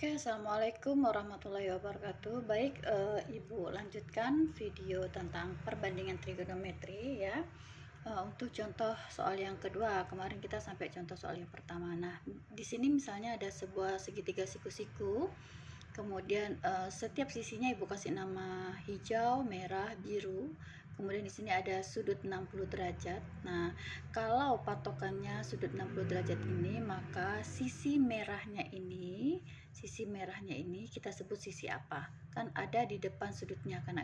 Oke, assalamualaikum warahmatullahi wabarakatuh. Baik, Ibu lanjutkan video tentang perbandingan trigonometri ya. Untuk contoh soal yang kedua, kemarin kita sampai contoh soal yang pertama. Nah, di sini misalnya ada sebuah segitiga siku-siku. Kemudian setiap sisinya Ibu kasih nama hijau, merah, biru. Kemudian di sini ada sudut 60 derajat. Nah, kalau patokannya sudut 60 derajat ini, maka sisi merahnya ini kita sebut sisi apa? Kan ada di depan sudutnya kan,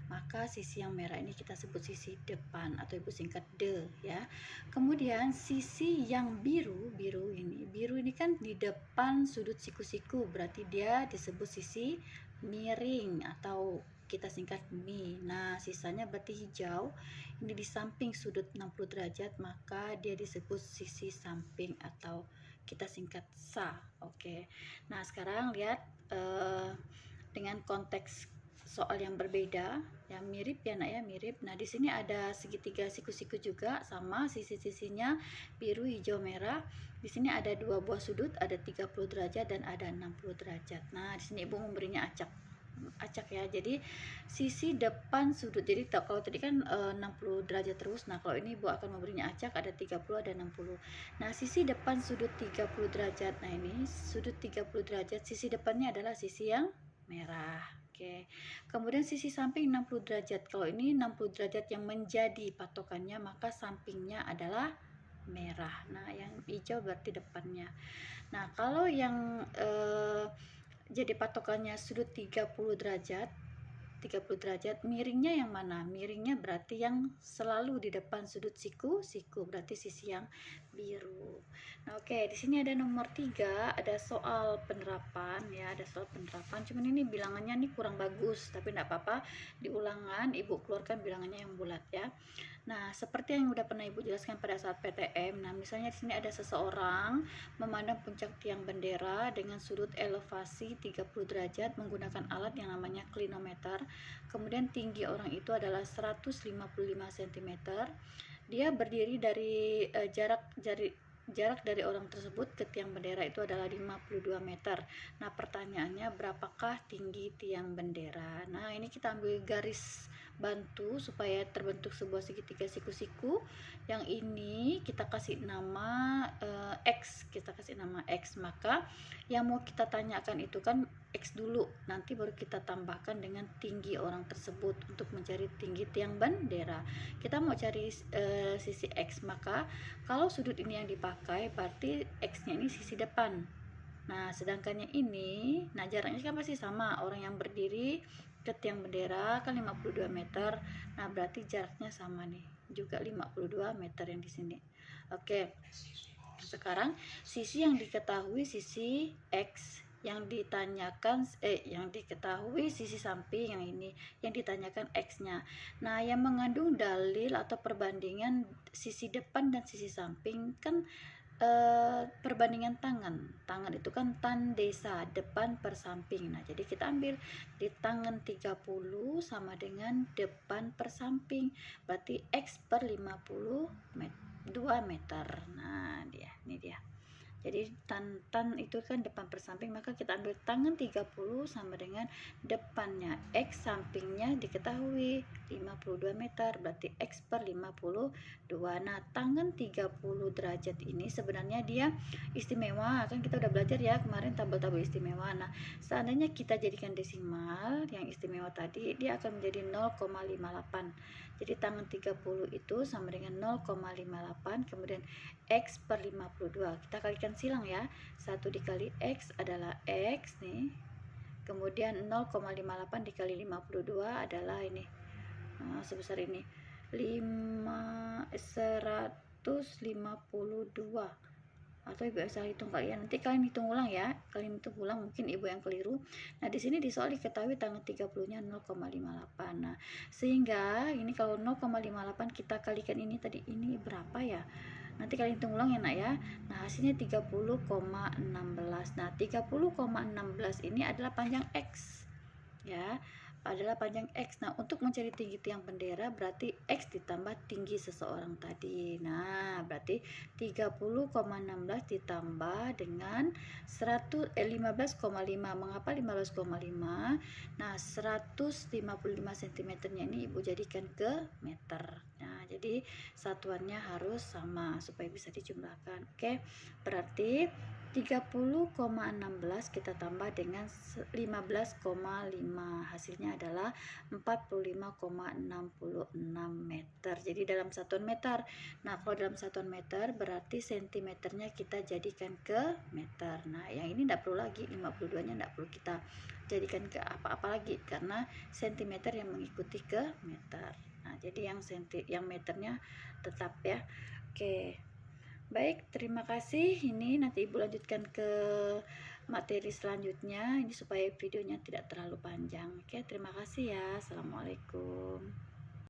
maka sisi yang merah ini kita sebut sisi depan atau Ibu singkat D ya. Kemudian sisi yang biru ini kan di depan sudut siku-siku, berarti dia disebut sisi miring atau kita singkat mi. Nah, sisanya berarti hijau ini di samping sudut 60 derajat, maka dia disebut sisi samping atau kita singkat sa. Oke. Nah, sekarang lihat dengan konteks soal yang berbeda, yang mirip ya nak ya, mirip. Nah, di sini ada segitiga siku-siku juga, sama sisi-sisinya biru, hijau, merah. Di sini ada dua buah sudut, ada 30 derajat dan ada 60 derajat. Nah, di sini Ibu memberinya acak ya. Jadi sisi depan sudut, jadi kalau tadi kan 60 derajat terus, nah kalau ini Ibu akan memberinya acak, ada 30, ada 60. Nah, sisi depan sudut 30 derajat, nah ini sudut 30 derajat, sisi depannya adalah sisi yang merah. Oke. Kemudian sisi samping 60 derajat, kalau ini 60 derajat yang menjadi patokannya, maka sampingnya adalah merah. Nah, yang hijau berarti depannya. Nah, kalau yang jadi patokannya sudut 30 derajat, miringnya yang mana? Miringnya berarti yang selalu di depan sudut siku, berarti sisi yang biru. Nah, oke, di sini ada nomor 3, ada soal penerapan ya, cuman ini bilangannya nih kurang bagus, tapi enggak apa-apa, di ulangan Ibu keluarkan bilangannya yang bulat ya. Nah, seperti yang udah pernah Ibu jelaskan pada saat PTM. Nah, misalnya di sini ada seseorang memandang puncak tiang bendera dengan sudut elevasi 30 derajat menggunakan alat yang namanya klinometer. Kemudian tinggi orang itu adalah 155 cm. Dia berdiri dari jarak dari orang tersebut ke tiang bendera itu adalah 52 meter. Nah, pertanyaannya berapakah tinggi tiang bendera? Nah, ini kita ambil garis bantu supaya terbentuk sebuah segitiga siku-siku. Yang ini kita kasih nama X, maka yang mau kita tanyakan itu kan X dulu, nanti baru kita tambahkan dengan tinggi orang tersebut untuk mencari tinggi tiang bendera. Kita mau cari sisi X, maka kalau sudut ini yang dipakai berarti X-nya ini sisi depan. Nah, sedangkan yang ini, nah jaraknya kan pasti sama, orang yang berdiri ke tiang bendera kan 52 meter. Nah, berarti jaraknya sama nih, juga 52 meter yang di sini. Oke. Sekarang sisi yang diketahui sisi X, yang diketahui sisi samping yang ini, yang ditanyakan X-nya. Nah, yang mengandung dalil atau perbandingan sisi depan dan sisi samping kan perbandingan tangan itu kan tan desa, depan per samping. Nah, jadi kita ambil di tangan 30 sama dengan depan per samping, berarti X per 52 meter. Nah, ini dia. Jadi tan itu kan depan per samping, maka kita ambil tangan 30 sama dengan depannya X, sampingnya diketahui 52 meter, berarti X per 52. Nah, tangan 30 derajat ini sebenarnya dia istimewa, kan kita udah belajar ya kemarin tabel-tabel istimewa. Nah, seandainya kita jadikan desimal yang istimewa tadi, dia akan menjadi 0,58. Jadi tangan 30 itu sama dengan 0,58, kemudian X per 52. Kita kalikan silang ya. 1 dikali X adalah X nih. Kemudian 0,58 dikali 52 adalah ini. Nah, sebesar ini. 152. Atau Ibu bisa hitung kalian. Nanti kalian hitung ulang ya. Mungkin Ibu yang keliru. Nah, di sini di soal diketahui tangan 30-nya 0,58. Nah, sehingga ini kalau 0,58 kita kalikan ini tadi, ini berapa ya? Nanti kalian hitung ulang ya nak ya. Nah, hasilnya 30,16. Nah, 30,16 ini adalah panjang X ya. adalah panjang X. Nah, untuk mencari tinggi tiang bendera berarti X ditambah tinggi seseorang tadi. Nah, berarti 30,16 ditambah dengan 15,5. Mengapa 15,5? Nah, 155 cm-nya ini Ibu jadikan ke meter. Nah, jadi satuannya harus sama supaya bisa dijumlahkan. Oke, berarti 30,16 kita tambah dengan 15,5, hasilnya adalah 45,66 meter. Jadi dalam satuan meter. Nah, kalau dalam satuan meter berarti sentimeternya kita jadikan ke meter. Nah, yang ini tidak perlu lagi, 52 nya tidak perlu kita jadikan ke apa-apa lagi karena sentimeter yang mengikuti ke meter. Nah, jadi yang meternya tetap ya. Oke. Baik, terima kasih. Ini nanti Ibu lanjutkan ke materi selanjutnya. Ini supaya videonya tidak terlalu panjang. Oke, terima kasih ya. Assalamualaikum.